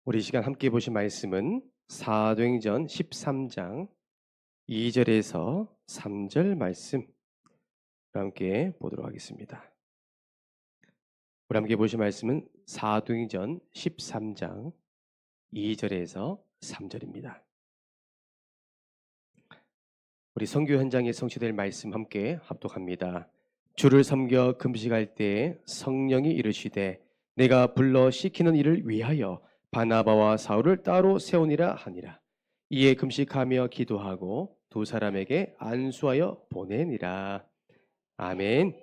우리 시간 함께 보신 말씀은 사도행전 13장 2절에서 3절 말씀 함께 보도록 하겠습니다. 우리 함께 보신 말씀은 사도행전 13장 2절에서 3절입니다. 우리 선교 현장에 성취될 말씀 함께 합독합니다. 주를 섬겨 금식할 때에 성령이 이르시되 내가 불러 시키는 일을 위하여 바나바와 사울을 따로 세우니라 하니라. 이에 금식하며 기도하고 두 사람에게 안수하여 보내니라. 아멘.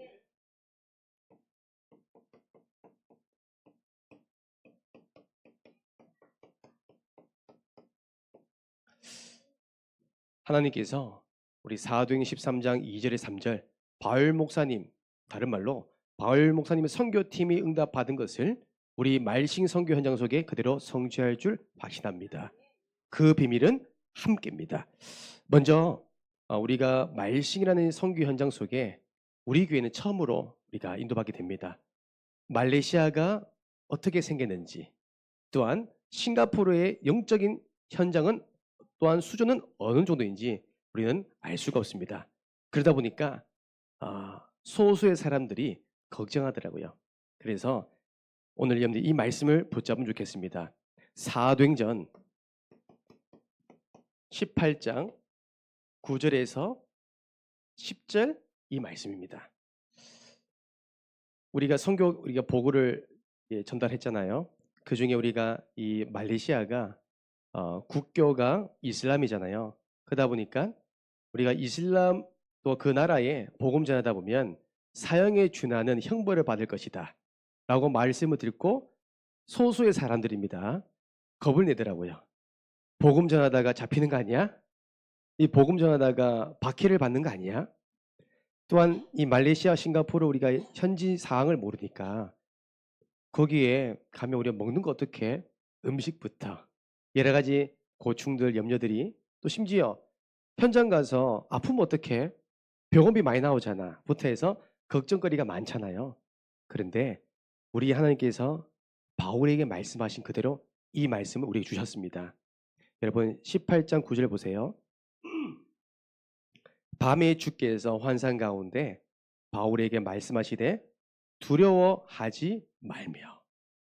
하나님께서 우리 사도행 13장 2절에 3절 바울 목사님, 다른 말로 바울 목사님의 선교팀이 응답받은 것을 우리 말싱 선교 현장 속에 그대로 성취할 줄 확신합니다. 그 비밀은 함께입니다. 먼저 우리가 말싱이라는 선교 현장 속에 우리 교회는 처음으로 우리가 인도받게 됩니다. 말레이시아가 어떻게 생겼는지, 또한 싱가포르의 영적인 현장은 또한 수준은 어느 정도인지 우리는 알 수가 없습니다. 그러다 보니까 소수의 사람들이 걱정하더라고요. 그래서 오늘 여러분들 이 말씀을 붙잡으면 좋겠습니다. 사도행전 18장 9절에서 10절 이 말씀입니다. 우리가 보고를 전달했잖아요. 그 중에 우리가 이 말레이시아가 국교가 이슬람이잖아요. 그러다 보니까 우리가 이슬람 또 그 나라에 복음 전하다 보면 사형에 준하는 형벌을 받을 것이다 라고 말씀을 듣고 소수의 사람들입니다. 겁을 내더라고요. 복음 전하다가 잡히는 거 아니야? 이 복음 전하다가 박해를 받는 거 아니야? 또한 이 말레이시아, 싱가포르 우리가 현지 사항을 모르니까 거기에 가면 우리가 먹는 거 어떻게? 음식부터 여러 가지 고충들, 염려들이 또 심지어 현장 가서 아프면 어떡해? 병원비 많이 나오잖아. 부터 해서 걱정거리가 많잖아요. 그런데 우리 하나님께서 바울에게 말씀하신 그대로 이 말씀을 우리에게 주셨습니다. 여러분 18장 9절 보세요. 밤에 주께서 환상 가운데 바울에게 말씀하시되 두려워하지 말며.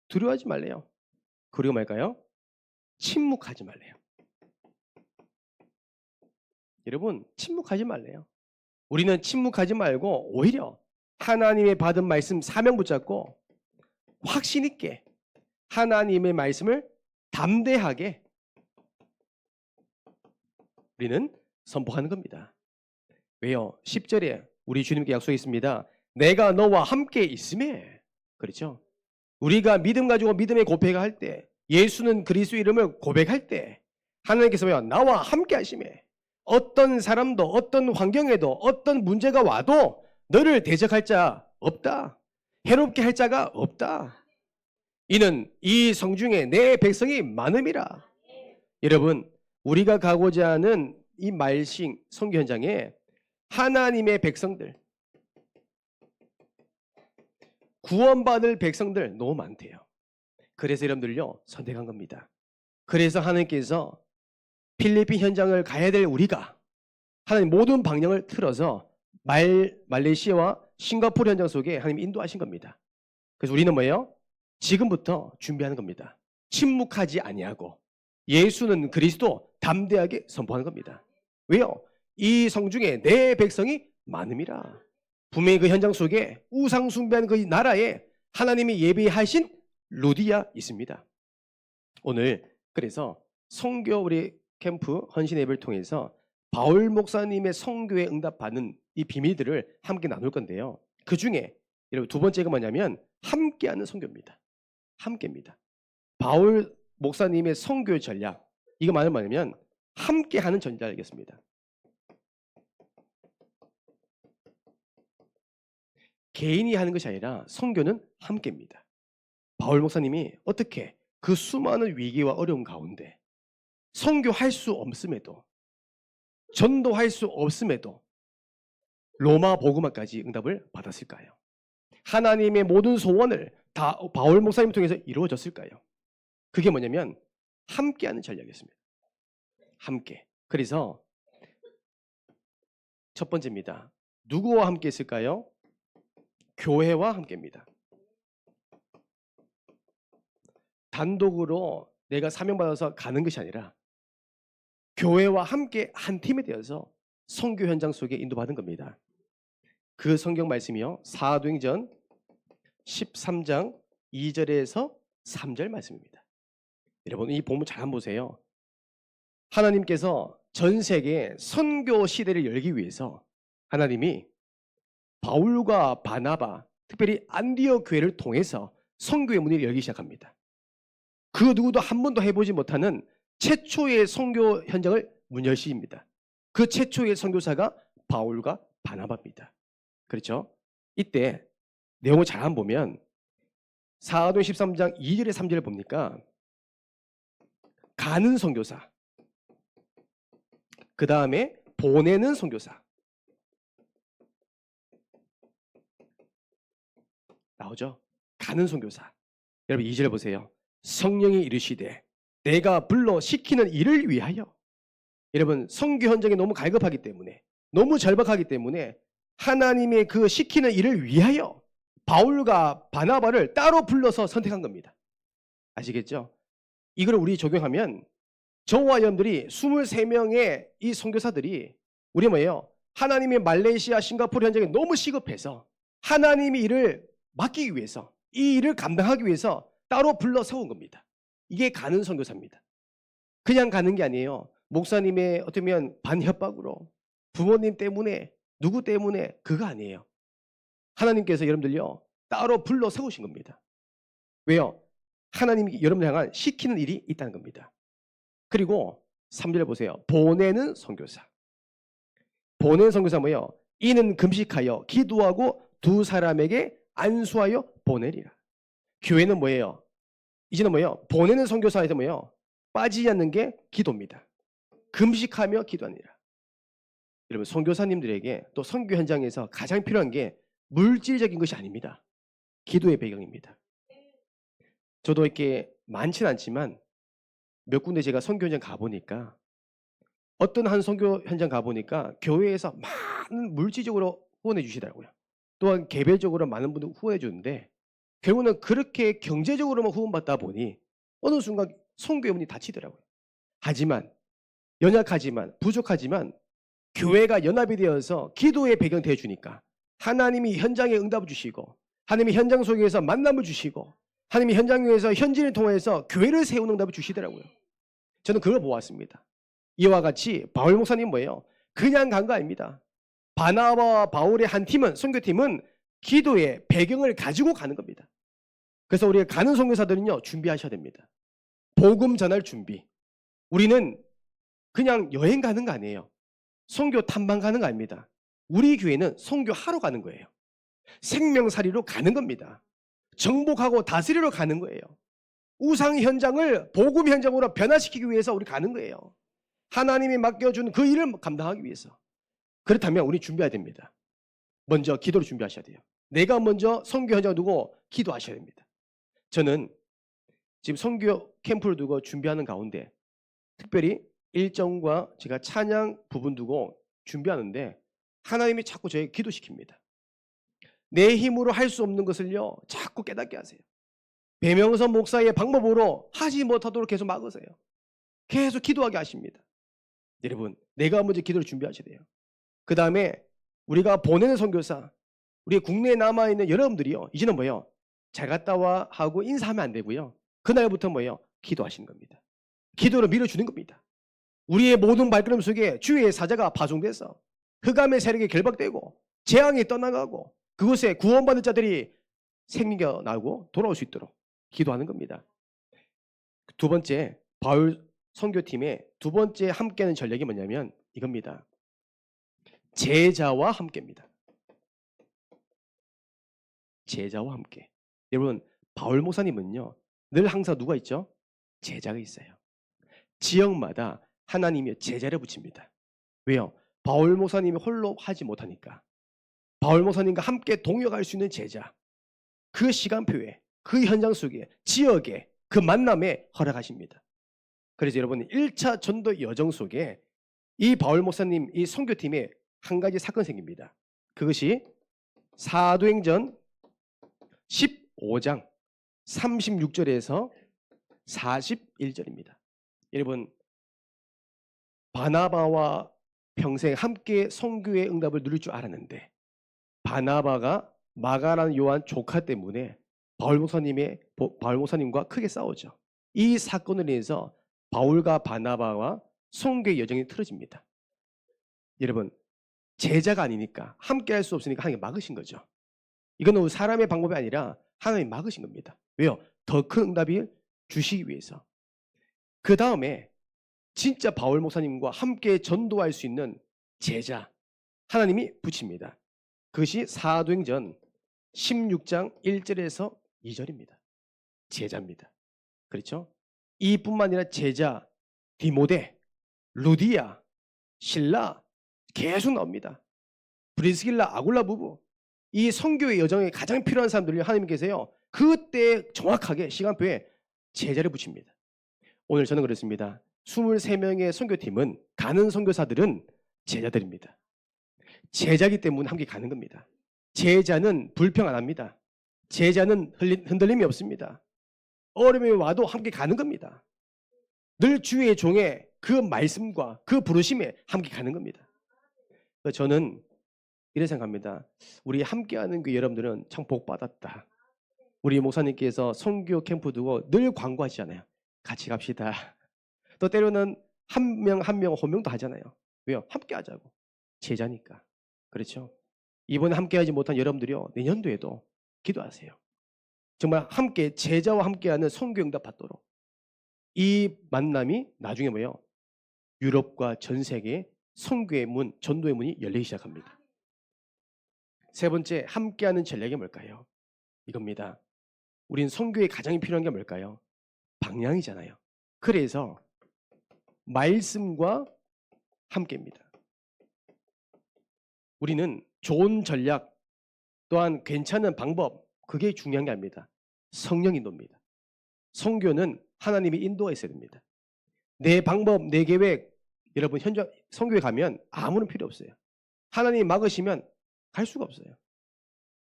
두려워하지 말래요. 그리고 말까요? 침묵하지 말래요. 여러분 침묵하지 말래요. 우리는 침묵하지 말고 오히려 하나님의 받은 말씀 사명 붙잡고 확신 있게 하나님의 말씀을 담대하게 우리는 선포하는 겁니다. 왜요? 10절에 우리 주님께 약속했습니다. 내가 너와 함께 있음에. 그렇죠? 우리가 믿음 가지고 믿음의 고백할 때, 예수는 그리스도 이름을 고백할 때 하나님께서 나와 함께 하심에 어떤 사람도 어떤 환경에도 어떤 문제가 와도 너를 대적할 자 없다. 해롭게 할 자가 없다. 이는 이 성중에 내 백성이 많음이라. 여러분, 우리가 가고자 하는 이 말싱 선교 현장에 하나님의 백성들, 구원받을 백성들 너무 많대요. 그래서 여러분들요 선택한 겁니다. 그래서 하나님께서 필리핀 현장을 가야 될 우리가 하나님 모든 방향을 틀어서 말레이시아와 싱가포르 현장 속에 하나님 인도하신 겁니다. 그래서 우리는 뭐예요? 지금부터 준비하는 겁니다. 침묵하지 아니하고 예수는 그리스도 담대하게 선포하는 겁니다. 왜요? 이 성중에 내 백성이 많음이라. 분명히 그 현장 속에 우상 숭배하는 그 나라에 하나님이 예비하신 루디아 있습니다. 오늘 그래서 선교 우리 캠프 헌신 예배를 통해서 바울 목사님의 선교에 응답받는 이 비밀들을 함께 나눌 건데요. 그 중에 여러분 두 번째가 뭐냐면 함께하는 선교입니다. 함께입니다. 바울 목사님의 선교 전략 이거 말은 뭐냐면 함께하는 전략이겠습니다. 개인이 하는 것이 아니라 선교는 함께입니다. 바울 목사님이 어떻게 그 수많은 위기와 어려움 가운데 선교할 수 없음에도 전도할 수 없음에도 로마 복음화까지 응답을 받았을까요? 하나님의 모든 소원을 다 바울 목사님 통해서 이루어졌을까요? 그게 뭐냐면 함께하는 전략이었습니다. 함께. 그래서 첫 번째입니다. 누구와 함께 했을까요? 교회와 함께입니다. 단독으로 내가 사명받아서 가는 것이 아니라 교회와 함께 한 팀이 되어서 선교 현장 속에 인도받은 겁니다. 그 성경 말씀이요. 사도행전 13장 2절에서 3절 말씀입니다. 여러분 이 본문 잘 한번 보세요. 하나님께서 전 세계 선교 시대를 열기 위해서 하나님이 바울과 바나바, 특별히 안디옥 교회를 통해서 선교의 문을 열기 시작합니다. 그 누구도 한 번도 해보지 못하는 최초의 선교 현장을 문 열시입니다. 그 최초의 선교사가 바울과 바나바입니다. 그렇죠? 이때 내용을 잘 한번 보면 사도행 13장 2절에 3절을 봅니까? 가는 선교사, 그 다음에 보내는 선교사 나오죠? 가는 선교사. 여러분 2절 보세요. 성령이 이르시되 내가 불러 시키는 일을 위하여. 여러분 선교 현장이 너무 갈급하기 때문에, 너무 절박하기 때문에 하나님의 그 시키는 일을 위하여 바울과 바나바를 따로 불러서 선택한 겁니다. 아시겠죠? 이걸 우리 적용하면 저와 여러분들이 23명의 이 선교사들이 우리 뭐예요? 하나님의 말레이시아, 싱가포르 현장에 너무 시급해서 하나님이 일을 맡기기 위해서, 이 일을 감당하기 위해서 따로 불러 세운 겁니다. 이게 가는 선교사입니다. 그냥 가는 게 아니에요. 목사님의 어쩌면 반협박으로, 부모님 때문에, 누구 때문에, 그거 아니에요. 하나님께서 여러분들요 따로 불러 세우신 겁니다. 왜요? 하나님이 여러분을 향한 시키는 일이 있다는 겁니다. 그리고 3절 보세요. 보내는 선교사. 보내는 선교사 뭐예요? 이는 금식하여 기도하고 두 사람에게 안수하여 보내리라. 교회는 뭐예요? 이제는 뭐예요? 보내는 선교사에서 뭐예요? 빠지지 않는 게 기도입니다. 금식하며 기도하니라. 여러분 선교사님들에게 또 선교 현장에서 가장 필요한 게 물질적인 것이 아닙니다. 기도의 배경입니다. 저도 이렇게 많지는 않지만 몇 군데 제가 선교 현장 가보니까, 어떤 한 선교 현장 가보니까 교회에서 많은 물질적으로 후원해 주시더라고요. 또한 개별적으로 많은 분들 후원해 주는데 결국은 그렇게 경제적으로만 후원받다 보니 어느 순간 선교의 문이 닫히더라고요. 하지만 연약하지만 부족하지만 교회가 연합이 되어서 기도의 배경 되어 주니까 하나님이 현장에 응답을 주시고, 하나님이 현장 속에서 만남을 주시고, 하나님이 현장 위에서 현진을 통해서 교회를 세우는 응답을 주시더라고요. 저는 그걸 보았습니다. 이와 같이 바울 목사님 뭐예요? 그냥 간 거 아닙니다. 바나바와 바울의 한 팀은, 선교팀은 기도의 배경을 가지고 가는 겁니다. 그래서 우리가 가는 선교사들은요 준비하셔야 됩니다. 복음 전할 준비. 우리는 그냥 여행 가는 거 아니에요. 선교 탐방 가는 거 아닙니다. 우리 교회는 선교하러 가는 거예요. 생명살이로 가는 겁니다. 정복하고 다스리러 가는 거예요. 우상 현장을 복음 현장으로 변화시키기 위해서 우리 가는 거예요. 하나님이 맡겨준 그 일을 감당하기 위해서. 그렇다면 우리 준비해야 됩니다. 먼저 기도를 준비하셔야 돼요. 내가 먼저 선교 현장을 두고 기도하셔야 됩니다. 저는 지금 선교 캠프를 두고 준비하는 가운데 특별히 일정과 제가 찬양 부분 두고 준비하는데 하나님이 자꾸 저에게 기도시킵니다. 내 힘으로 할 수 없는 것을요 자꾸 깨닫게 하세요. 배명선 목사의 방법으로 하지 못하도록 계속 막으세요. 계속 기도하게 하십니다. 여러분 내가 먼저 기도를 준비하셔야 돼요. 그 다음에 우리가 보내는 선교사, 우리 국내에 남아있는 여러분들이요 이제는 뭐예요? 잘 갔다 와 하고 인사하면 안 되고요. 그날부터 뭐예요? 기도하시는 겁니다. 기도로 밀어주는 겁니다. 우리의 모든 발걸음 속에 주의 사자가 파송돼서 흑암의 세력이 결박되고 재앙이 떠나가고 그곳에 구원받은 자들이 생겨 나고 돌아올 수 있도록 기도하는 겁니다. 두 번째, 바울 선교팀의 두 번째 함께하는 전략이 뭐냐면 이겁니다. 제자와 함께입니다. 제자와 함께. 여러분 바울 목사님은요 늘 항상 누가 있죠? 제자가 있어요. 지역마다 하나님이 제자를 붙입니다. 왜요? 바울 목사님이 홀로 하지 못하니까 바울 목사님과 함께 동역할 수 있는 제자, 그 시간표에, 그 현장 속에, 지역에, 그 만남에 허락하십니다. 그래서 여러분 1차 전도 여정 속에 이 바울 목사님 이 선교팀에 한 가지 사건이 생깁니다. 그것이 사도행전 15장 36절에서 41절입니다. 여러분 바나바와 평생 함께 선교의 응답을 누릴 줄 알았는데 바나바가 마가라는 요한 조카 때문에 바울 목사님과 크게 싸우죠. 이 사건으로 인해서 바울과 바나바와 선교의 여정이 틀어집니다. 여러분 제자가 아니니까 함께 할 수 없으니까 하나님이 막으신 거죠. 이건 사람의 방법이 아니라 하나님이 막으신 겁니다. 왜요? 더 큰 응답을 주시기 위해서. 그 다음에 진짜 바울 목사님과 함께 전도할 수 있는 제자 하나님이 붙입니다. 그것이 사도행전 16장 1절에서 2절입니다. 제자입니다. 그렇죠? 이뿐만 아니라 제자 디모데, 루디아, 실라 계속 나옵니다. 브리스길라, 아굴라 부부 이 선교의 여정에 가장 필요한 사람들이 하나님께서요. 그때 정확하게 시간표에 제자를 붙입니다. 오늘 저는 그렇습니다. 23명의 선교팀은 가는 선교사들은 제자들입니다. 제자기 때문에 함께 가는 겁니다. 제자는 불평 안 합니다. 제자는 흔들림이 없습니다. 어려움이 와도 함께 가는 겁니다. 늘 주의 종의 그 말씀과 그 부르심에 함께 가는 겁니다. 저는 이렇게 생각합니다. 우리 함께하는 교회 여러분들은 참 복받았다. 우리 목사님께서 선교 캠프 두고 늘 광고하시잖아요. 같이 갑시다. 또 때로는 한 명 한 명 호명도 하잖아요. 왜요? 함께하자고. 제자니까. 그렇죠? 이번에 함께하지 못한 여러분들이요. 내년도에도 기도하세요. 정말 함께 제자와 함께하는 선교 응답 받도록. 이 만남이 나중에 뭐예요? 유럽과 전 세계 선교의 문, 전도의 문이 열리기 시작합니다. 세 번째, 함께하는 전략이 뭘까요? 이겁니다. 우린 선교에 가장 필요한 게 뭘까요? 방향이잖아요. 그래서 말씀과 함께입니다. 우리는 좋은 전략 또한 괜찮은 방법 그게 중요한 게 아닙니다. 성령 인도입니다. 선교는 하나님의 인도가 있어야 됩니다. 내 방법, 내 계획 여러분 현장 선교에 가면 아무런 필요 없어요. 하나님이 막으시면 갈 수가 없어요.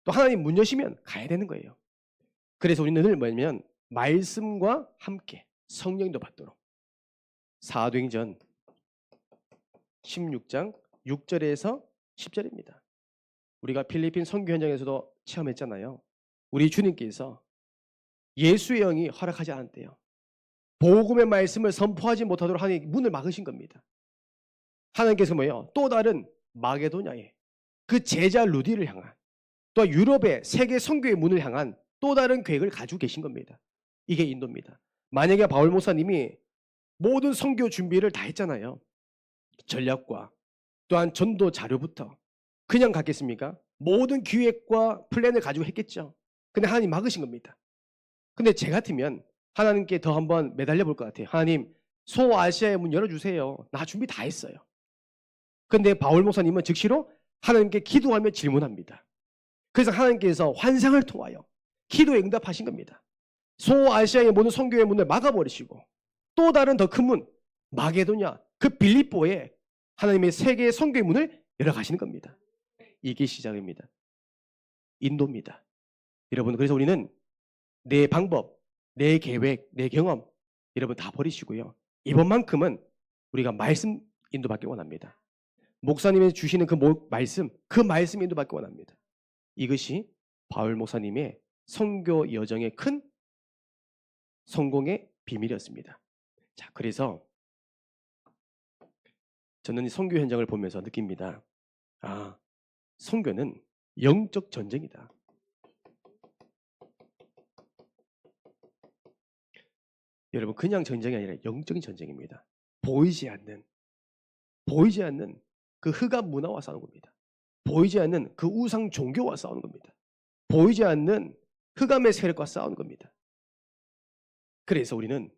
또 하나님 문 여시면 가야 되는 거예요. 그래서 우리는 늘 뭐냐면 말씀과 함께 성령도 받도록. 사도행전 16장 6절에서 10절입니다. 우리가 필리핀 선교 현장에서도 체험했잖아요. 우리 주님께서 예수의 영이 허락하지 않았대요. 복음의 말씀을 선포하지 못하도록 하나님 문을 막으신 겁니다. 하나님께서 뭐예요? 또 다른 마게도냐에 그 제자 루디를 향한 또 유럽의 세계 선교의 문을 향한 또 다른 계획을 가지고 계신 겁니다. 이게 인도입니다. 만약에 바울 목사님이 모든 선교 준비를 다 했잖아요. 전략과 또한 전도 자료부터 그냥 갔겠습니까? 모든 기획과 플랜을 가지고 했겠죠. 근데 하나님 막으신 겁니다. 근데 제 같으면 하나님께 더 한번 매달려 볼 것 같아요. 하나님 소아시아의 문 열어주세요. 나 준비 다 했어요. 근데 바울 목사님은 즉시로 하나님께 기도하며 질문합니다. 그래서 하나님께서 환상을 통하여 기도에 응답하신 겁니다. 소아시아의 모든 선교의 문을 막아버리시고 또 다른 더 큰 문 마게도냐 그 빌립보에 하나님의 세계의 선교의 문을 열어가시는 겁니다. 이게 시작입니다. 인도입니다. 여러분 그래서 우리는 내 방법, 내 계획, 내 경험 여러분 다 버리시고요. 이번만큼은 우리가 말씀 인도받기 원합니다. 목사님이 주시는 그 말씀 인도받기 원합니다. 이것이 바울 목사님의 선교 여정의 큰 성공의 비밀이었습니다. 자, 그래서 저는 이 선교 현장을 보면서 느낍니다. 아, 선교는 영적 전쟁이다. 여러분 그냥 전쟁이 아니라 영적인 전쟁입니다. 보이지 않는 그 흑암 문화와 싸우는 겁니다. 보이지 않는 그 우상 종교와 싸우는 겁니다. 보이지 않는 흑암의 세력과 싸우는 겁니다. 그래서 우리는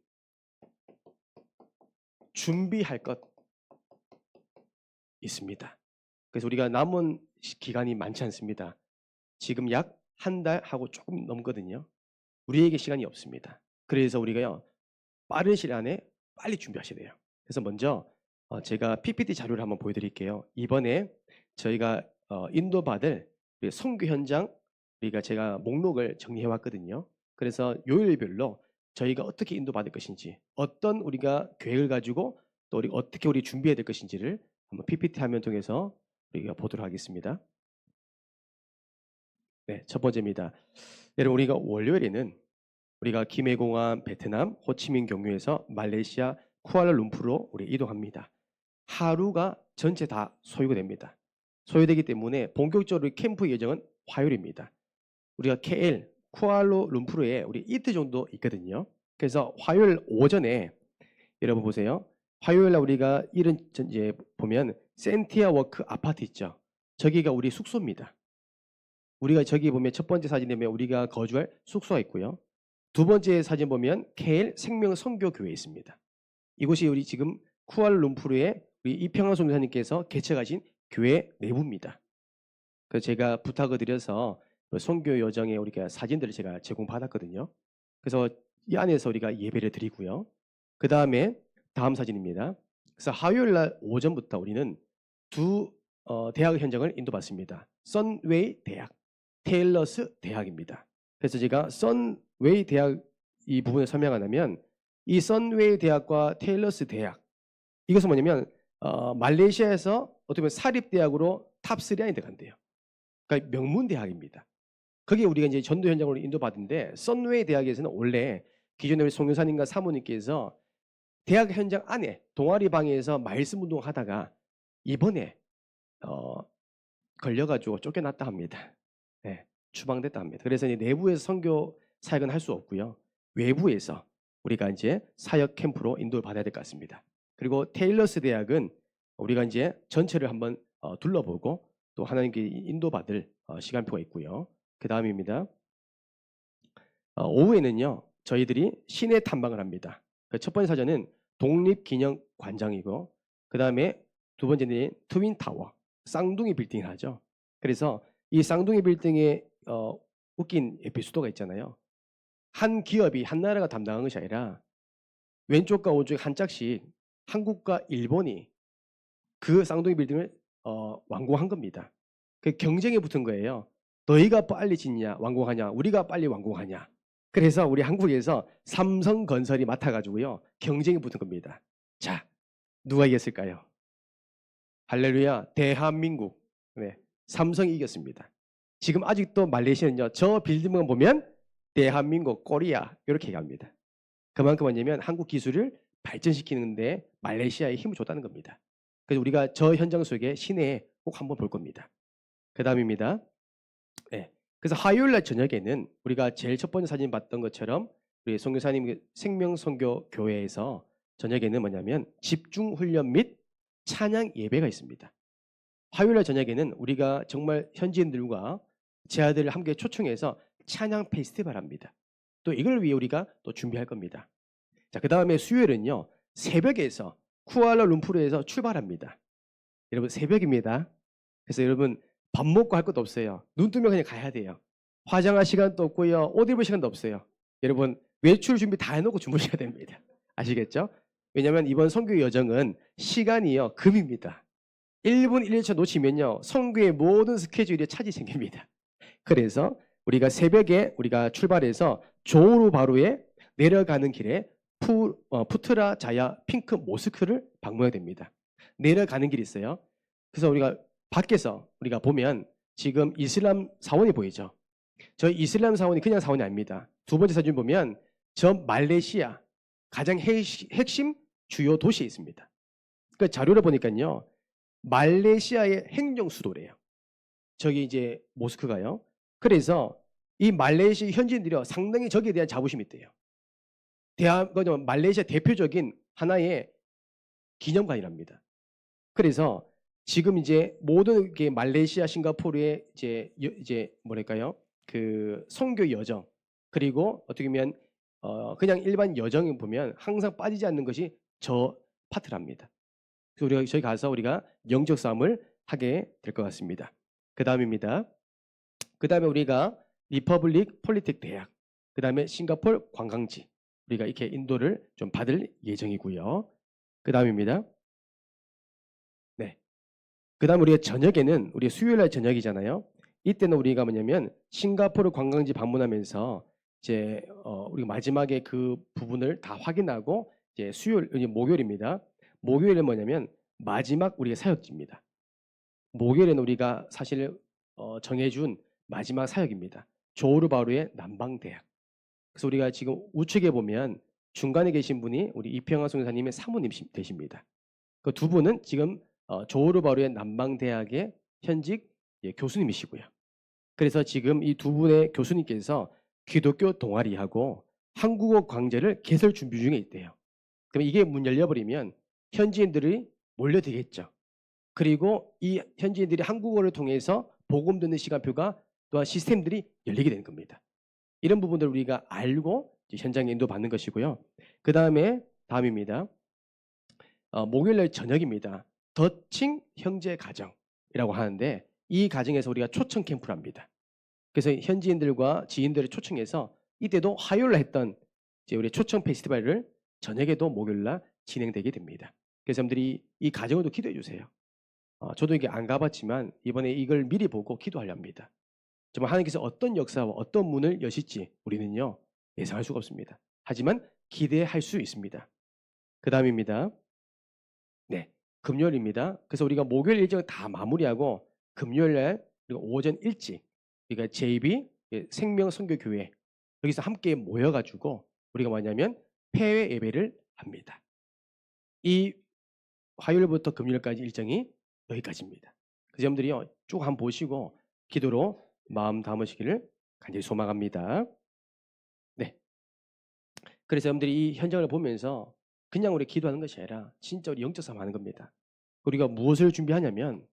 준비할 것 있습니다. 그래서 우리가 남은 기간이 많지 않습니다. 지금 약 한 달 하고 조금 넘거든요. 우리에게 시간이 없습니다. 그래서 우리가요 빠른 시일 안에 빨리 준비하셔야 돼요. 그래서 먼저 제가 PPT 자료를 한번 보여드릴게요. 이번에 저희가 인도받을 선교 현장 우리가 제가 목록을 정리해 왔거든요. 그래서 요일별로 저희가 어떻게 인도받을 것인지 어떤 우리가 계획을 가지고 또 우리 어떻게 우리 준비해야 될 것인지를 한번 PPT 화면 통해서 우리가 보도록 하겠습니다. 네, 첫 번째입니다. 여러분 우리가 월요일에는 우리가 김해공항 베트남 호치민 경유에서 말레이시아 쿠알라룸푸르로 우리 이동합니다. 하루가 전체 다 소요가 됩니다. 소요되기 때문에 본격적으로 캠프 예정은 화요일입니다. 우리가 KL 쿠알라룸푸르에 우리 이틀 정도 있거든요. 그래서 화요일 오전에 여러분 보세요. 화요일 날 우리가 이런 이제 보면 센티아 워크 아파트 있죠. 저기가 우리 숙소입니다. 우리가 저기 보면 첫 번째 사진에 보면 우리가 거주할 숙소가 있고요. 두 번째 사진 보면 KL 생명 선교교회 있습니다. 이곳이 우리 지금 쿠알라룸푸르의 우리 이평환 선교사님께서 개척하신 교회 내부입니다. 그래서 제가 부탁을 드려서 선교 여정에 우리가 사진들을 제가 제공받았거든요. 그래서 이 안에서 우리가 예배를 드리고요. 그 다음에 다음 사진입니다. 그래서 화요일 날 오전부터 우리는 두 대학 현장을 인도받습니다. 선웨이 대학, 테일러스 대학입니다. 그래서 제가 선웨이 대학 이 부분을 설명하자면 이 선웨이 대학과 테일러스 대학 이것은 뭐냐면 말레이시아에서 어떻게 보면 사립대학으로 탑3 안에 들어간대요. 그러니까 명문 대학입니다. 거기에 우리가 이제 전도 현장으로 인도받은데 선웨이 대학에서는 원래 기존에 우리 송교사님과 사모님께서 대학 현장 안에 동아리 방에서 말씀 운동하다가 이번에 걸려가지고 쫓겨났다 합니다. 네, 추방됐다 합니다. 그래서 이제 내부에서 선교 사역은 할 수 없고요. 외부에서 우리가 이제 사역 캠프로 인도를 받아야 될 것 같습니다. 그리고 테일러스 대학은 우리가 이제 전체를 한번 둘러보고 또 하나님께 인도받을 시간표가 있고요. 그 다음입니다. 오후에는요 저희들이 시내 탐방을 합니다. 첫 번째 사전은 독립기념관장이고 그 다음에 두 번째는 트윈타워 쌍둥이 빌딩을 하죠. 그래서 이 쌍둥이 빌딩에 웃긴 에피소드가 있잖아요. 한 기업이 한 나라가 담당한 것이 아니라 왼쪽과 오른쪽에 한 짝씩 한국과 일본이 그 쌍둥이 빌딩을 완공한 겁니다. 그 경쟁에 붙은 거예요. 너희가 빨리 짓냐 완공하냐 우리가 빨리 완공하냐. 그래서 우리 한국에서 삼성건설이 맡아가지고요 경쟁이 붙은 겁니다. 자 누가 이겼을까요? 할렐루야 대한민국. 네, 삼성이 이겼습니다. 지금 아직도 말레이시아는요 저 빌딩만 보면 대한민국 코리아 이렇게 얘기합니다. 그만큼 뭐냐면 한국 기술을 발전시키는데 말레이시아에 힘을 줬다는 겁니다. 그래서 우리가 저 현장 속에 시내에 꼭 한번 볼 겁니다. 그 다음입니다. 네. 그래서 화요일 날 저녁에는 우리가 제일 첫 번째 사진 봤던 것처럼 우리 선교사님 생명선교교회에서 저녁에는 뭐냐면 집중훈련 및 찬양 예배가 있습니다. 화요일 날 저녁에는 우리가 정말 현지인들과 제 아들을 함께 초청해서 찬양 페스티벌 합니다. 또 이걸 위해 우리가 또 준비할 겁니다. 자, 그 다음에 수요일은요 새벽에서 쿠알라룸푸르에서 출발합니다. 여러분 새벽입니다. 그래서 여러분 밥 먹고 할 것도 없어요. 눈 뜨면 그냥 가야 돼요. 화장할 시간도 없고요. 옷 입을 시간도 없어요. 여러분 외출 준비 다 해놓고 주무셔야 됩니다. 아시겠죠? 왜냐하면 이번 선교 여정은 시간이요 금입니다. 1분 1초 놓치면요 선교의 모든 스케줄이 차질이 생깁니다. 그래서 우리가 새벽에 우리가 출발해서 조우루바루에 내려가는 길에 푸트라 자야 핑크 모스크를 방문해야 됩니다. 내려가는 길이 있어요. 그래서 우리가 밖에서 우리가 보면 지금 이슬람 사원이 보이죠. 저 이슬람 사원이 그냥 사원이 아닙니다. 두 번째 사진 보면 저 말레이시아 가장 핵심 주요 도시에 있습니다. 그 자료를 보니까요 말레이시아의 행정 수도래요. 저기 이제 모스크가요. 그래서 이 말레이시아 현지인들이 상당히 저기에 대한 자부심이 있대요. 말레이시아 대표적인 하나의 기념관이랍니다. 그래서 지금 이제 모든 게 말레이시아, 싱가포르의 이제 뭐랄까요? 그 선교 여정 그리고 어떻게 보면 그냥 일반 여정을 보면 항상 빠지지 않는 것이 저 파트랍니다. 그래서 우리가 저희 가서 우리가 영적 싸움을 하게 될 것 같습니다. 그 다음입니다. 그 다음에 우리가 리퍼블릭 폴리틱 대학, 그 다음에 싱가포르 관광지, 우리가 이렇게 인도를 좀 받을 예정이고요. 그 다음입니다. 네. 그 다음 우리가 저녁에는 우리 수요일 날 저녁이잖아요. 이때는 우리가 뭐냐면 싱가포르 관광지 방문하면서 이제 우리가 마지막에 그 부분을 다 확인하고 이제 목요일입니다. 목요일은 뭐냐면 마지막 우리의 사역지입니다. 목요일에는 우리가 사실 정해준 마지막 사역입니다. 조르바루의 남방대학. 그래서 우리가 지금 우측에 보면 중간에 계신 분이 우리 이평화 선교사님의 사모님 되십니다. 그 두 분은 지금 조르바루의 남방대학의 현직 교수님이시고요. 그래서 지금 이 두 분의 교수님께서 기독교 동아리하고 한국어 강좌를 개설 준비 중에 있대요. 그럼 이게 문 열려버리면 현지인들이 몰려들겠죠. 그리고 이 현지인들이 한국어를 통해서 복음 듣는 시간표가 또한 시스템들이 열리게 되는 겁니다. 이런 부분들을 우리가 알고 현장에 인도받는 것이고요. 그 다음입니다. 목요일날 저녁입니다. 더칭 형제 가정이라고 하는데 이 가정에서 우리가 초청 캠프를 합니다. 그래서 현지인들과 지인들을 초청해서 이때도 화요일날 했던 이제 우리 초청 페스티벌을 저녁에도 목요일날 진행되게 됩니다. 그래서 여러분들이 이 가정으로 기도해 주세요. 저도 이게 안 가봤지만 이번에 이걸 미리 보고 기도하려 합니다. 정말 하나님께서 어떤 역사와 어떤 문을 여실지 우리는요 예상할 수가 없습니다. 하지만 기대할 수 있습니다. 그 다음입니다. 네, 금요일입니다. 그래서 우리가 목요일 일정을 다 마무리하고 금요일날 우리가 오전 일찍 우리가 JB 생명선교교회 여기서 함께 모여가지고 우리가 뭐냐면 폐회 예배를 합니다. 이 화요일부터 금요일까지 일정이 여기까지입니다. 그 점들이요 쭉 한번 보시고 기도로 마음 담으시기를 간절히 소망합니다. 네. 그래서 여러분들이 이 현장을 보면서 그냥 우리 기도하는 것이 아니라 진짜 우리 영적 싸움 하는 겁니다. 우리가 무엇을 준비하냐면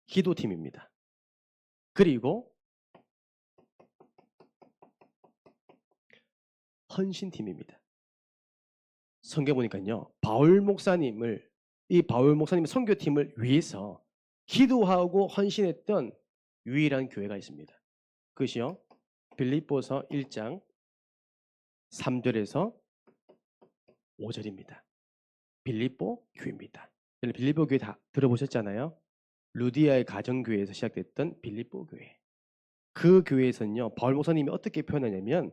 기도팀입니다. 그리고 헌신팀입니다. 성경 보니까요. 바울 목사님의 선교팀을 위해서 기도하고 헌신했던 유일한 교회가 있습니다. 그것이요. 빌립보서 1장 3절에서 5절입니다. 빌립보 교회입니다. 빌립보 교회 다 들어보셨잖아요. 루디아의 가정교회에서 시작됐던 빌립보 교회. 그 교회에서는요. 바울 목사님이 어떻게 표현하냐면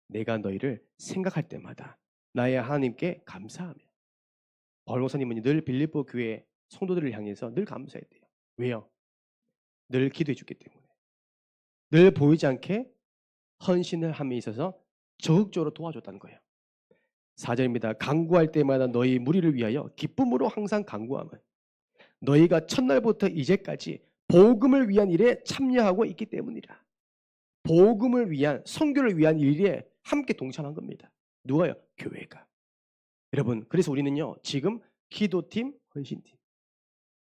내가 너희를 생각할 때마다 나의 하나님께 감사하며 바울 목사님은 늘 빌립보 교회 성도들을 향해서 늘 감사했대요. 왜요? 늘 기도해 줬기 때문에. 늘 보이지 않게 헌신을 함에 있어서 적극적으로 도와줬다는 거예요. 4절입니다. 간구할 때마다 너희 무리를 위하여 기쁨으로 항상 간구함은 너희가 첫날부터 이제까지 복음을 위한 일에 참여하고 있기 때문이라. 복음을 위한 선교를 위한 일에 함께 동참한 겁니다. 누가요? 교회가. 여러분 그래서 우리는요 지금 기도팀, 헌신팀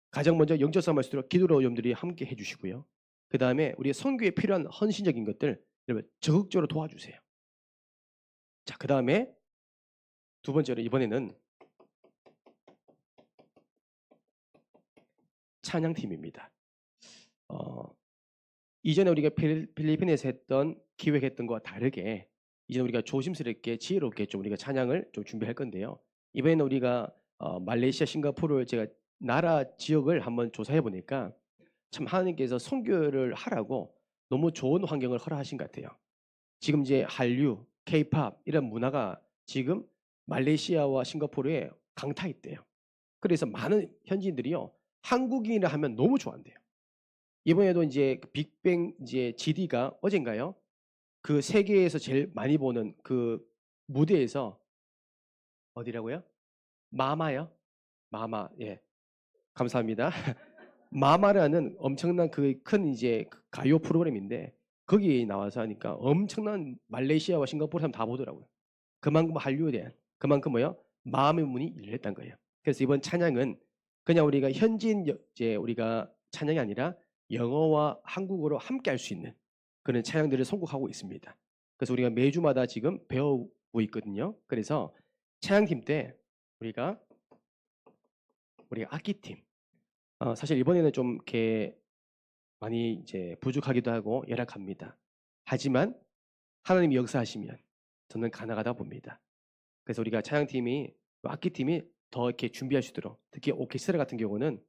가장 먼저 영적 싸움을 할수록 기도로 여러분들이 함께 해주시고요. 그 다음에 우리 선교에 필요한 헌신적인 것들 여러분 적극적으로 도와주세요. 자, 그 다음에 두 번째로 이번에는 찬양팀입니다. 이전에 우리가 필리핀에서 기획했던 것과 다르게 이제 우리가 조심스럽게 지혜롭게 좀 우리가 찬양을 좀 준비할 건데요. 이번에는 우리가 말레이시아, 싱가포르 제가 나라 지역을 한번 조사해 보니까 참 하나님께서 선교를 하라고 너무 좋은 환경을 허락하신 것 같아요. 지금 이제 한류, K-팝 이런 문화가 지금 말레이시아와 싱가포르에 강타 있대요. 그래서 많은 현지인들이요 한국인이라 하면 너무 좋아한대요. 이번에도 이제 빅뱅 이제 GD가 어젠가요? 그 세계에서 제일 많이 보는 그 무대에서 어디라고요? 마마요? 마마. 예. 감사합니다. 마마라는 엄청난 그 큰 이제 가요 프로그램인데 거기에 나와서 하니까 엄청난 말레이시아와 싱가포르 사람 다 보더라고요. 그만큼 한류에 대한 그만큼 뭐요? 마음의 문이 열렸다는 거예요. 그래서 이번 찬양은 그냥 우리가 현지인 이제 우리가 찬양이 아니라 영어와 한국어로 함께 할 수 있는 그런 찬양들을 선곡하고 있습니다. 그래서 우리가 매주마다 지금 배우고 있거든요. 그래서 찬양팀 때 우리가 악기팀 사실 이번에는 좀 이렇게 많이 이제 부족하기도 하고 열악합니다. 하지만 하나님이 역사하시면 저는 가능하다 봅니다. 그래서 우리가 찬양팀이 악기팀이 더 이렇게 준비할 수 있도록, 특히 오케스트라 같은 경우는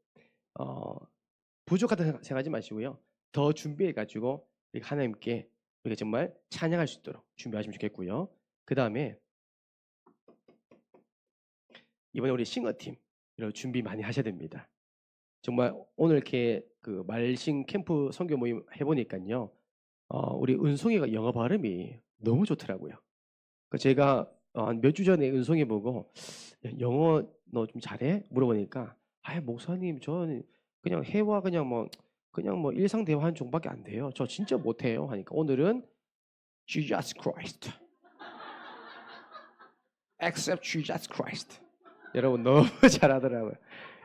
부족하다 생각하지 마시고요. 더 준비해가지고 하나님께 우리가 정말 찬양할 수 있도록 준비하시면 좋겠고요. 그 다음에 이번에 우리 싱어팀 이런 준비 많이 하셔야 됩니다. 정말 오늘 이렇게 그 말싱 캠프 선교 모임 해보니까요, 우리 은송이가 영어 발음이 너무 좋더라고요. 제가 한 몇 주 전에 은송이 보고 영어 너 좀 잘해? 물어보니까 목사님 저는 그냥 해와 그냥 뭐 일상 대화한 정도밖에 안 돼요. 저 진짜 못해요. 하니까 오늘은 Jesus Christ, accept Jesus Christ. 여러분 너무 잘하더라고요.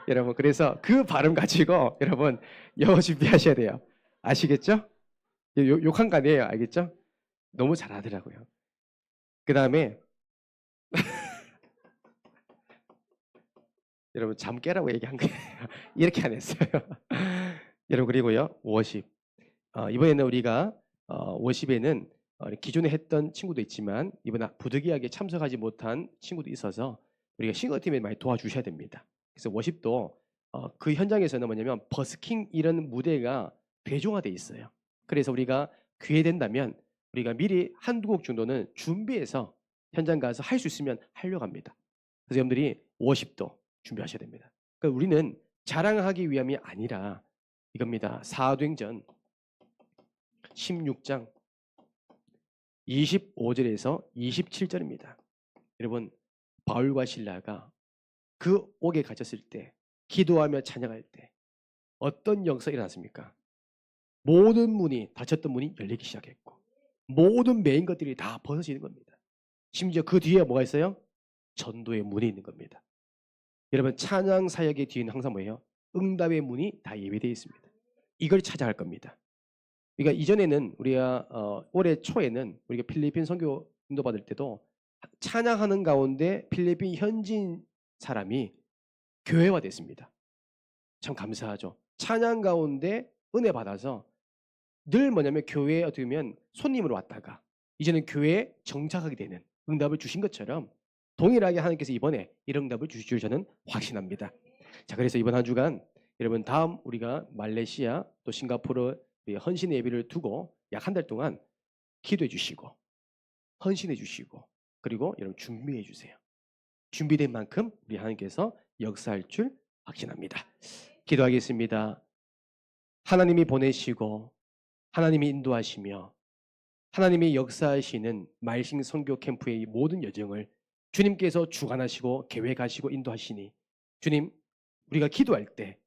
여러분 그래서 그 발음 가지고 여러분 영어 준비하셔야 돼요. 아시겠죠? 욕한 거 아니에요. 알겠죠? 너무 잘하더라고요. 그 다음에 여러분 잠 깨라고 얘기한 거예요. 이렇게 안 했어요. 여러분 그리고요 워십. 이번에는 우리가 워십에는 기존에 했던 친구도 있지만 이번에 부득이하게 참석하지 못한 친구도 있어서 우리가 싱어팀에 많이 도와주셔야 됩니다. 그래서 워십도 그 현장에서는 뭐냐면 버스킹 이런 무대가 대중화돼 있어요. 그래서 우리가 기회 된다면 우리가 미리 한두 곡 정도는 준비해서 현장 가서 할 수 있으면 하려고 합니다. 그래서 여러분들이 워십도 준비하셔야 됩니다. 그러니까 우리는 자랑하기 위함이 아니라 이겁니다. 사도행전 16장 25절에서 27절입니다. 여러분 바울과 실라가 그 옥에 갇혔을 때 기도하며 찬양할 때 어떤 역사가 일어났습니까? 모든 문이 닫혔던 문이 열리기 시작했고 모든 메인 것들이 다 벗어지는 겁니다. 심지어 그 뒤에 뭐가 있어요? 전도의 문이 있는 겁니다. 여러분 찬양 사역의 뒤에는 항상 뭐예요? 응답의 문이 다 예비되어 있습니다. 이걸 찾아갈 겁니다. 그러니까 이전에는 우리가 올해 초에는 우리가 필리핀 선교 인도 받을 때도 찬양하는 가운데 필리핀 현지인 사람이 교회화 됐습니다. 참 감사하죠. 찬양 가운데 은혜 받아서 늘 뭐냐면 교회에 어떻게 보면 손님으로 왔다가 이제는 교회에 정착하게 되는 응답을 주신 것처럼 동일하게 하나님께서 이번에 이런 응답을 주실 줄 저는 확신합니다. 자, 그래서 이번 한 주간 여러분 다음 우리가 말레이시아 또 싱가포르 헌신의 예배를 두고 약 한 달 동안 기도해 주시고 헌신해 주시고 그리고 여러분 준비해 주세요. 준비된 만큼 우리 하나님께서 역사할 줄 확신합니다. 기도하겠습니다. 하나님이 보내시고 하나님이 인도하시며 하나님이 역사하시는 말싱 선교 캠프의 모든 여정을 주님께서 주관하시고 계획하시고 인도하시니 주님 우리가 기도할 때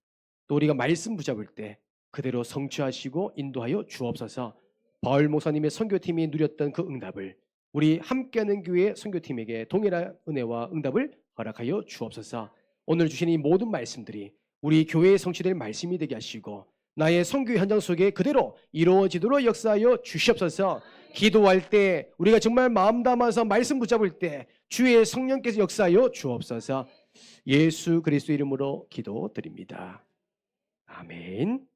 또 우리가 말씀 붙잡을 때 그대로 성취하시고 인도하여 주옵소서. 바울 목사님의 선교팀이 누렸던 그 응답을 우리 함께하는 교회 선교팀에게 동일한 은혜와 응답을 허락하여 주옵소서. 오늘 주신 이 모든 말씀들이 우리 교회에 성취될 말씀이 되게 하시고 나의 선교 현장 속에 그대로 이루어지도록 역사하여 주시옵소서. 기도할 때 우리가 정말 마음 담아서 말씀 붙잡을 때 주의 성령께서 역사하여 주옵소서. 예수 그리스도 이름으로 기도드립니다. 아멘.